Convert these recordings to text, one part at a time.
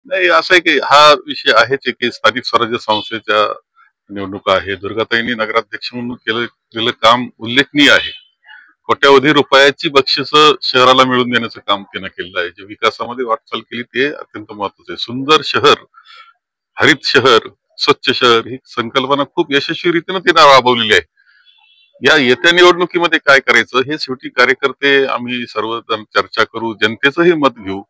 नाही असं आहे की हा विषय आहेच आहे की स्थानिक स्वराज्य संस्थेच्या निवडणुका आहे. दुर्गाताईंनी नगराध्यक्ष म्हणून केलेलं काम उल्लेखनीय आहे. कोट्यावधी रुपयाची बक्षिसं शहराला मिळवून देण्याचं काम त्यानं केलेलं आहे. जे विकासामध्ये वाटचाल केली ते अत्यंत महत्वाचं आहे. सुंदर शहर, हरित शहर, स्वच्छ शहर ही संकल्पना खूप यशस्वीरीतीनं तिनं राबवलेली आहे. या येत्या निवडणुकीमध्ये काय करायचं हे शेवटी कार्यकर्ते आम्ही सर्वजण चर्चा करू, जनतेचंही मत घेऊ.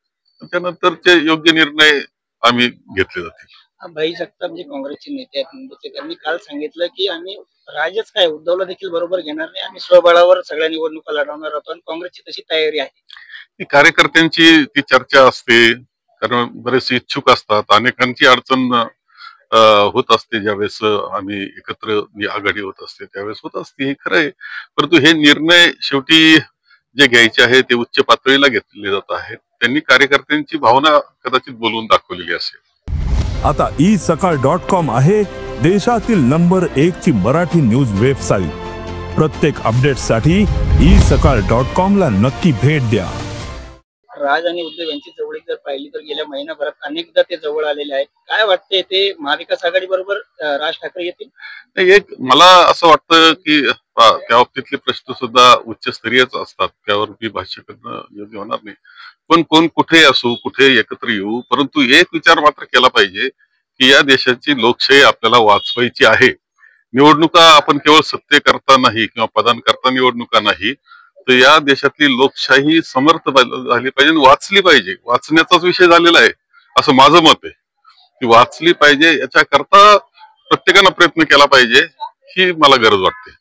त्यानंतरचे योग्य निर्णय आम्ही घेतले जातील. भाई जगताप जे काँग्रेसचे नेते आहेत मुंबईचे, त्यांनी काल सांगितलं की आम्ही राजच काय उद्धवला देखील बरोबर घेणार नाही, आम्ही स्वबळावर सगळ्या निवडणुका लढवणार आहोत आणि काँग्रेसची तशी तयारी आहे. ही कार्यकर्त्यांची ती चर्चा असते, कारण बरेच इच्छुक असतात. अनेकांची अडचण होत असते ज्यावेळेस आम्ही एकत्र आघाडी होत असते त्यावेळेस होत असते, हे खरं आहे. परंतु हे निर्णय शेवटी जे घ्यायचे आहे ते उच्च पातळीला घेतले जात आहेत. त्यांनी कार्यकर्त्यांची भावना कदाचित बोलवून दाखवलेली असेल. आता isakal.com आहे देशातील नंबर 1 ची मराठी न्यूज वेबसाईट. प्रत्येक अपडेटसाठी isakal.com ला नक्की भेट द्या. राज आणि उद्धव यांची जवळीक जर पाहिली तर गेल्या महिनाभरात अनेकदा ते जवळ आलेले आहेत. काय वाटते ते महाविकास आघाडी बरोबर राज ठाकरे येतील? एक मला असं वाटतं की त्या बाबतीतले प्रश्न सुद्धा उच्चस्तरीयच असतात, त्यावर मी भाष्य करणं योग्य होणार नाही. पण कोण कुठे असू, कुठे एकत्र येऊ, परंतु एक विचार मात्र केला पाहिजे की या देशाची लोकशाही आपल्याला वाचवायची आहे. निवडणुका आपण केवळ सत्तेकरता नाही किंवा पदांकरता निवडणुका नाही, तर या देशातली लोकशाही समर्थ झाली पाहिजे, वाचली पाहिजे. वाचण्याचाच विषय झालेला आहे असं माझं मत आहे. ती वाचली पाहिजे, याच्याकरता प्रत्येकानं प्रयत्न केला पाहिजे, ही मला गरज वाटते.